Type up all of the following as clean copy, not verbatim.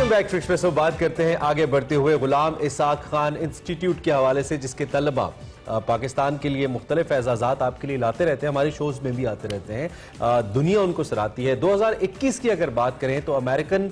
Welcome back to espresso. बात करते हैं आगे बढ़ते हुए गुलाम इसाक खान इंस्टीट्यूट के हवाले से, जिसके तलबा पाकिस्तान के लिए मुख्तलिफ एजाज़ात आपके लिए लाते रहते हैं, हमारी शोज़ में भी आते रहते हैं, दुनिया उनको सराहती है। 2021 की अगर बात करें तो American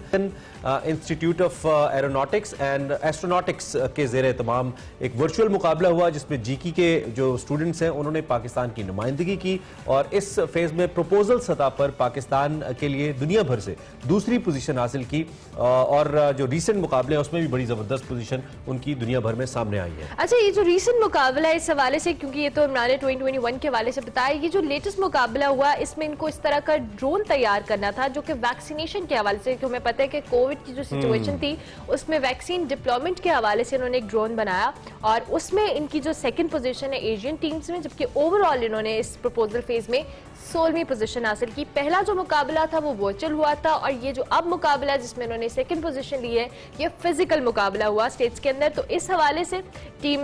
institute of aeronautics and astronautics के ज़ेर तमाम एक वर्चुअल मुकाबला हुआ, जिसमें जीकी के जो स्टूडेंट्स हैं उन्होंने पाकिस्तान की नुमाइंदगी की और इस फेज़ में प्रपोजल सतह पर पाकिस्तान के लिए दुनिया भर से दूसरी पोजीशन हासिल की और जो रीसेंट मुकाबले हैं उसमें भी बड़ी ज़बरदस्त पोजीशन उनकी दुनिया भर में सामने आई है। अच्छा, ये जो रीसेंट मुकाबला है इस हवाले से, क्योंकि ये तो इमरान ने 2021 के हवाले से बताया, ये जो लेटेस्ट मुकाबला हुआ इसमें इनको इस तरह का ड्रोन तैयार करना था जो कि वैक्सीनेशन के हवाले से, क्योंकि हमें पता है कि कोविड की जो सिचुएशन थी उसमें वैक्सीन डिप्लॉयमेंट के हवाले से इन्होंने एक ड्रोन बनाया और उसमें इनकी जो सेकंड पोजीशन है एशियन टीम्स में, जबकि ओवरऑल इन्होंने इस प्रपोजल फेज में 16वीं पोजीशन हासिल की। पहला जो मुकाबला था वो वर्चुअल हुआ था और ये जो अब मुकाबला जिसमें इन्होंने सेकंड पोजीशन ली है ये फिजिकल मुकाबला हुआ स्टेट्स के अंदर। तो इस हवाले से टीम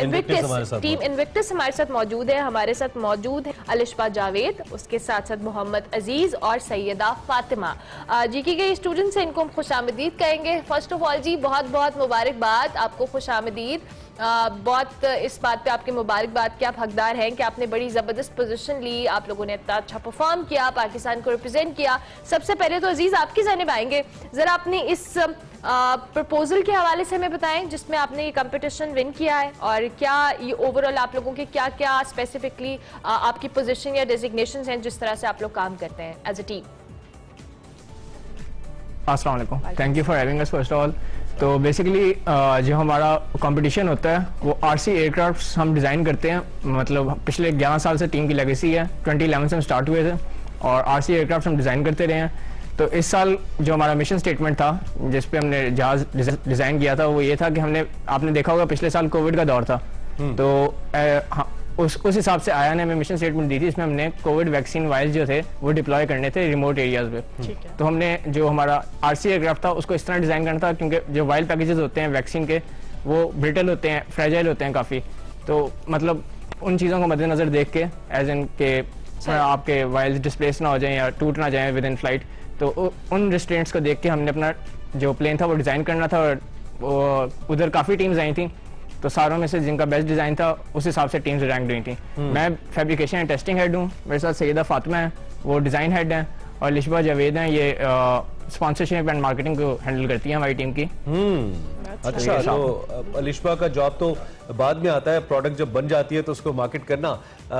इन्विक्टस हमारे साथ मौजूद है। हमारे साथ मौजूद है अलिशबा जावेद, उसके साथ साथ मोहम्मद अजीज और सैयदा फातिमा। जीके के स्टूडेंट्स हैं, इनको हम खुशामदीद कहेंगे। फर्स्ट ऑफ ऑल जी बहुत बहुत मुबारकबाद आपको, खुशामदीद। बहुत इस बात पे आपके मुबारकबाद के आप हकदार हैं कि आपने बड़ी ज़बरदस्त पोजीशन ली, आप लोगों ने इतना अच्छा परफॉर्म किया, पाकिस्तान को रिप्रेजेंट किया। सबसे पहले तो अजीज आपकी जानिब आएंगे, ज़रा आपने इस प्रपोजल के हवाले से हमें बताएं जिसमें आपने ये कंपटीशन विन किया है और क्या ये ओवरऑल आप लोगों के क्या क्या स्पेसिफिकली आपकी पोजीशन या डेजिग्नेशंस हैं जिस तरह से आप लोग काम करते हैं एज अ टीम। अस्सलाम वालेकुम, thank you for having us first of all. तो बेसिकली जो हमारा कंपटीशन होता है वो आरसी एयरक्राफ्ट हम डिज़ाइन करते हैं, मतलब पिछले 11 साल से टीम की लेगेसी है। 2011 से हम स्टार्ट हुए थे और आरसी एयरक्राफ्ट हम डिज़ाइन करते रहे हैं। तो इस साल जो हमारा मिशन स्टेटमेंट था जिस पे हमने जहाज़ डिज़ाइन किया था वो ये था कि आपने देखा होगा पिछले साल कोविड का दौर था, तो उस हिसाब से आया ने हमें मिशन स्टेटमेंट दी थी, इसमें हमने कोविड वैक्सीन वायल्स जो थे वो डिप्लॉय करने थे रिमोट एरियाज पे। तो हमने जो हमारा आरसी एयरक्राफ्ट था उसको इस तरह डिज़ाइन करना था क्योंकि जो वाइल्ड पैकेजेस होते हैं वैक्सीन के वो ब्रिटल होते हैं, फ्रेजाइल होते हैं काफ़ी। तो मतलब उन चीज़ों को मद्देनजर देख के एज इन के आपके वाइल्स डिस्प्लेस ना हो जाएं या टूट ना जाएं विद इन फ्लाइट, तो उन रिस्ट्रेंट्स को देख के हमने अपना जो प्लेन था वो डिज़ाइन करना था। और उधर काफ़ी टीम्स आई थी, तो सारों में से जिनका बेस्ट डिज़ाइन था उस हिसाब से टीम्स रैंक हुई थी। मैं फैब्रिकेशन एंड टेस्टिंग हेड हूँ, मेरे साथ सैयदा फातिमा है वो डिज़ाइन हेड हैं और अलिशबा जावेद हैं ये स्पॉन्सरशिप एंड मार्केटिंग को हैंडल करती है हमारी टीम की। अच्छा, तो अलिशबा का जॉब तो बाद में आता है, प्रोडक्ट जब बन जाती है तो उसको मार्केट करना।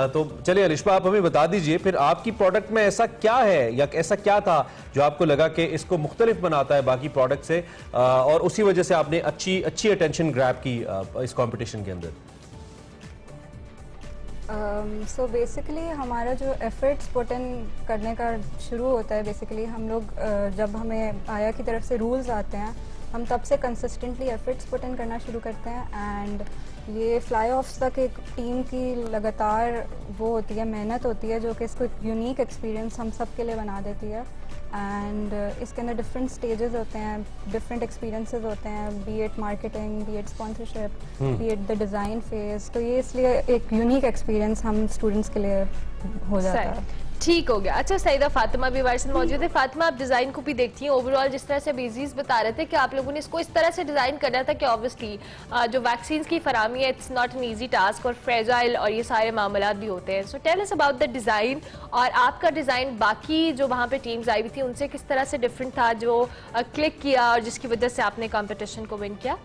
तो चलिए अलिशबा आप हमें बता दीजिए फिर आपकी प्रोडक्ट में ऐसा क्या है या ऐसा क्या था जो आपको लगा कि इसको मुख्तलिफ बनाता है बाकी प्रोडक्ट से और उसी वजह से आपने अच्छी अटेंशन ग्रैब की इस कॉम्पिटिशन के अंदर। सो बेसिकली हमारा जो एफर्ट्स पुट इन करने का शुरू होता है, बेसिकली हम लोग जब हमें आया की तरफ से रूल्स आते हैं हम तब से कंसिस्टेंटली एफर्ट्स पुट इन करना शुरू करते हैं। एंड ये फ्लाई ऑफ्स तक एक टीम की लगातार वो होती है, मेहनत होती है जो कि इसको एक यूनिक एक्सपीरियंस हम सब के लिए बना देती है। एंड इसके अंदर डिफरेंट स्टेजेस होते हैं, डिफरेंट एक्सपीरियंसेस होते हैं, B it marketing, B it sponsorship, B it the design phase. तो ये इसलिए एक यूनिक एक्सपीरियंस हम स्टूडेंट्स के लिए हो जाता है। ठीक हो गया। अच्छा, सैयदा फातिमा भी हमारे साथ मौजूद है। फातिमा, आप डिज़ाइन को भी देखती हैं, ओवरऑल जिस तरह से अजीज बता रहे थे कि आप लोगों ने इसको इस तरह से डिज़ाइन करना था कि ऑब्वियसली जो वैक्सीन की फरामी है it's not an easy task और फ्रेजाइल और ये सारे मामलात भी होते हैं। So tell us about the design और आपका डिज़ाइन बाकी जो वहाँ पे टीम्स आई हुई थी उनसे किस तरह से डिफरेंट था जो क्लिक किया और जिसकी वजह से आपने कॉम्पिटिशन को विन किया।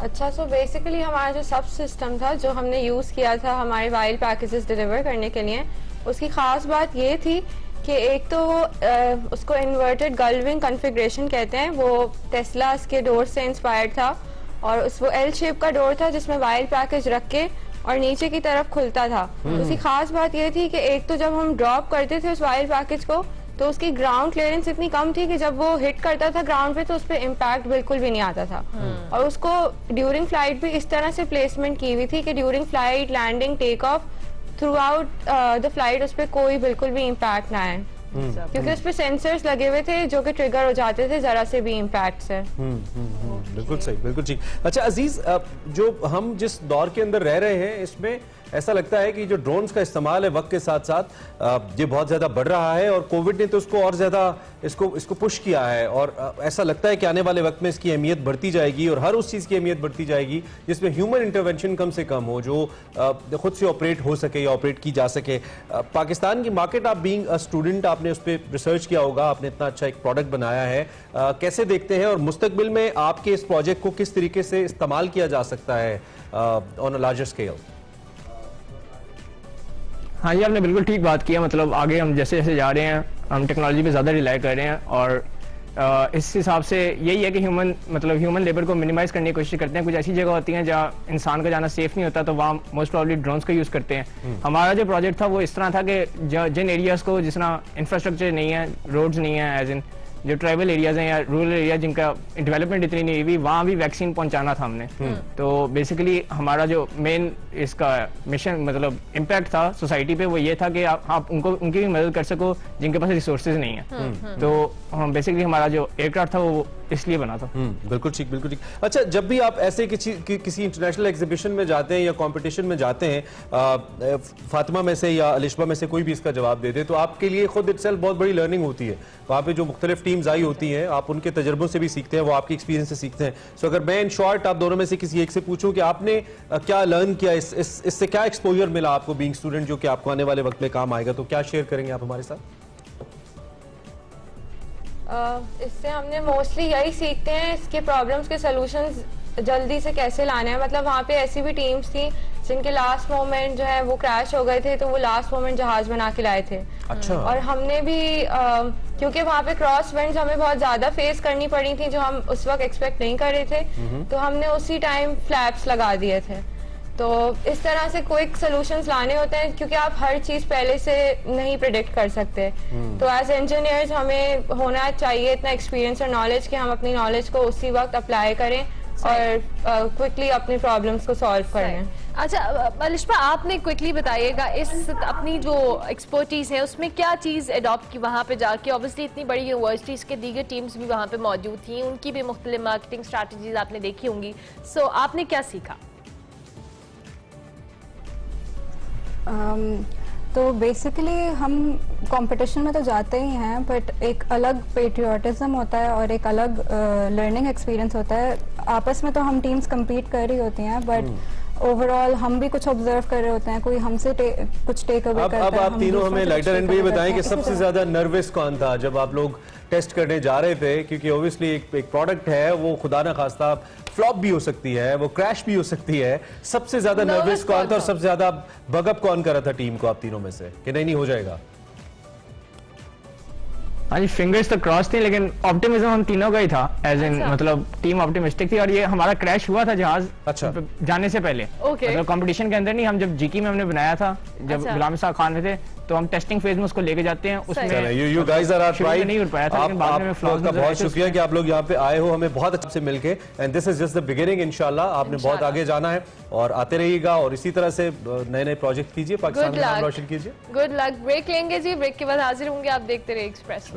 अच्छा, सो बेसिकली हमारा जो सब सिस्टम था जो हमने यूज़ किया था हमारे वाइल्ड पैकेजेस डिलीवर करने के लिए, उसकी ख़ास बात ये थी कि एक तो उसको इन्वर्टेड गल्विंग कॉन्फ़िगरेशन कहते हैं, वो टेस्ला के डोर से इंस्पायर्ड था और वो एल शेप का डोर था जिसमें वाइल्ड पैकेज रख के और नीचे की तरफ खुलता था। उसकी ख़ास बात ये थी कि एक तो जब हम ड्रॉप करते थे उस वाइल्ड पैकेज को तो उसकी ग्राउंड क्लियरेंस इतनी कम थी कि जब वो हिट करता था ग्राउंड पे तो उस पर इम्पैक्ट बिल्कुल भी नहीं आता था। और उसको ड्यूरिंग फ्लाइट भी इस तरह से प्लेसमेंट की हुई थी कि during flight, landing, take off, throughout the flight उस पर कोई बिल्कुल भी इम्पैक्ट ना आए, क्योंकि उस पर सेंसर्स लगे हुए थे जो कि ट्रिगर हो जाते थे जरा से भी इम्पैक्ट से। बिल्कुल सही, बिल्कुल ठीक। अच्छा अजीज, जो हम जिस दौर के अंदर रह रहे हैं इसमें ऐसा लगता है कि जो ड्रोन्स का इस्तेमाल है वक्त के साथ साथ ये बहुत ज़्यादा बढ़ रहा है और कोविड ने तो उसको और ज़्यादा इसको पुश किया है और ऐसा लगता है कि आने वाले वक्त में इसकी अहमियत बढ़ती जाएगी और हर उस चीज़ की अहमियत बढ़ती जाएगी जिसमें ह्यूमन इंटरवेंशन कम से कम हो, जो खुद से ऑपरेट हो सके या ऑपरेट की जा सके। पाकिस्तान की मार्केट, आप बीइंग अ स्टूडेंट आपने उस पर रिसर्च किया होगा, आपने इतना अच्छा एक प्रोडक्ट बनाया है, कैसे देखते हैं और मुस्तकबिल में आपके इस प्रोजेक्ट को किस तरीके से इस्तेमाल किया जा सकता है ऑन अ लार्जर स्केल? हाँ जी, आपने बिल्कुल ठीक बात किया। मतलब आगे हम जैसे जैसे जा रहे हैं हम टेक्नोलॉजी पे ज़्यादा रिलाई कर रहे हैं और इस हिसाब से यही है कि ह्यूमन लेबर को मिनिमाइज करने की कोशिश करते हैं। कुछ ऐसी जगह होती हैं जहाँ इंसान का जाना सेफ नहीं होता तो वहाँ मोस्ट प्रॉब्ली ड्रोन्स का यूज़ करते हैं। हमारा जो प्रोजेक्ट था वो इस तरह था कि जिन एरियाज़ को जिस तरह इंफ्रास्ट्रक्चर नहीं है, रोड्स नहीं है, एज इन जो ट्राइबल एरियाज हैं या रूरल एरिया जिनका डेवलपमेंट इतनी नहीं हुई, वहाँ भी वैक्सीन पहुंचाना था हमने। तो बेसिकली हमारा जो मेन इसका मिशन मतलब इम्पैक्ट था सोसाइटी पे वो ये था कि आप उनकी भी मदद कर सको जिनके पास रिसोर्सेज नहीं है। तो हम बेसिकली हमारा जो एयरक्राफ्ट था वो इसलिए बना था। बिल्कुल ठीक, बिल्कुल ठीक। अच्छा, जब भी आप ऐसे किसी इंटरनेशनल एग्जीबिशन में जाते हैं या कंपटीशन में जाते हैं, फातिमा में से या अलिशबा में से कोई भी इसका जवाब दे दे, तो आपके लिए खुद इटसेल्फ बहुत बड़ी लर्निंग होती है। वहाँ पे जो मुख्तलिफ टीम्स आई होती हैं, आप उनके तजर्बों से भी सीखते हैं, वो आपके एक्सपीरियंस से सीखते हैं। सो अगर मैं इन शॉर्ट आप दोनों में से किसी एक से पूछूं कि आपने क्या लर्न किया, इससे क्या एक्सपोजर मिला आपको बीइंग स्टूडेंट, जो कि आपको आने वाले वक्त में काम आएगा, तो क्या शेयर करेंगे आप हमारे साथ? इससे हमने मोस्टली यही सीखते हैं इसके प्रॉब्लम्स के सॉल्यूशंस जल्दी से कैसे लाने हैं। मतलब वहाँ पे ऐसी भी टीम्स थी जिनके लास्ट मोमेंट जो है वो क्रैश हो गए थे, तो वो लास्ट मोमेंट जहाज बना के लाए थे। अच्छा। और हमने भी क्योंकि वहाँ पे क्रॉस विंड्स हमें बहुत ज्यादा फेस करनी पड़ी थी जो हम उस वक्त एक्सपेक्ट नहीं कर रहे थे, तो हमने उसी टाइम फ्लैप्स लगा दिए थे। तो इस तरह से क्विक सॉल्यूशंस लाने होते हैं क्योंकि आप हर चीज पहले से नहीं प्रेडिक्ट कर सकते। तो एज इंजीनियर्स हमें होना चाहिए इतना एक्सपीरियंस और नॉलेज कि हम अपनी नॉलेज को उसी वक्त अप्लाई करें और क्विकली अपनी प्रॉब्लम्स को सॉल्व करें। अच्छा अलिशबा, आपने क्विकली बताइएगा इस अपनी जो एक्सपर्टीज है उसमें क्या चीज़ अडॉप्ट की वहाँ पे जाके? ऑब्वियसली इतनी बड़ी यूनिवर्सिटीज़ के दीगर टीम्स भी वहाँ पे मौजूद थी, उनकी भी मुख्तलिफ मार्केटिंग स्ट्रैटेजीज आपने देखी होंगी। सो आपने क्या सीखा? तो बेसिकली हम कंपटीशन में तो जाते ही हैं, बट एक अलग पेट्रियाटिज्म होता है और एक अलग लर्निंग एक्सपीरियंस होता है। आपस में तो हम टीम्स compete कर रही होती हैं, बट ओवरऑल हम भी कुछ ऑब्जर्व कर रहे होते हैं, कोई हमसे कुछ टेक अवे करता है। अब आप तीनों हमें लाइटर एंड भी बताएं कि सबसे ज्यादा नर्वस कौन था जब आप लोग टेस्ट करने जा रहे थे? क्योंकि ऑब्वियसली एक प्रोडक्ट है, वो खुदा ना खास्ता फ्लॉप भी हो सकती है, वो क्रैश भी हो सकती है। सबसे ज्यादा नर्वस कौन था और सबसे ज्यादा बगअप कौन कर रहा था टीम को आप तीनों में से कि नहीं हो जाएगा? हाँ जी, फिंगर्स तो क्रॉस थे लेकिन ऑप्टिमिज्म हम तीनों का ही था, एज इन मतलब टीम ऑप्टिमिस्टिक थी। और ये हमारा क्रैश हुआ था जहाज जाने से पहले। मतलब कंपटीशन के अंदर नहीं, हम जब जीकी में हमने बनाया था, जब गुलाम इसाक खान में थे, तो हम टेस्टिंग फेज में उसको लेके जाते हैं। उसमें यू गाइस आर राइट, नहीं उठ पाया था, लेकिन बाद में फ्लॉज का बहुत शुक्रिया कि आप लोग यहाँ पे आए हो, हमें बहुत अच्छे से मिलके। And this is just the beginning. इंशाल्लाह आपने बहुत आगे जाना है और आते रहिएगा और इसी तरह से नए नए प्रोजेक्ट कीजिए, पाकिस्तान का नाम रोशन कीजिए। Good luck. ब्रेक लेंगे जी, ब्रेक के बाद हाजिर होंगे, आप देखते रहिए एक्सप्रेस।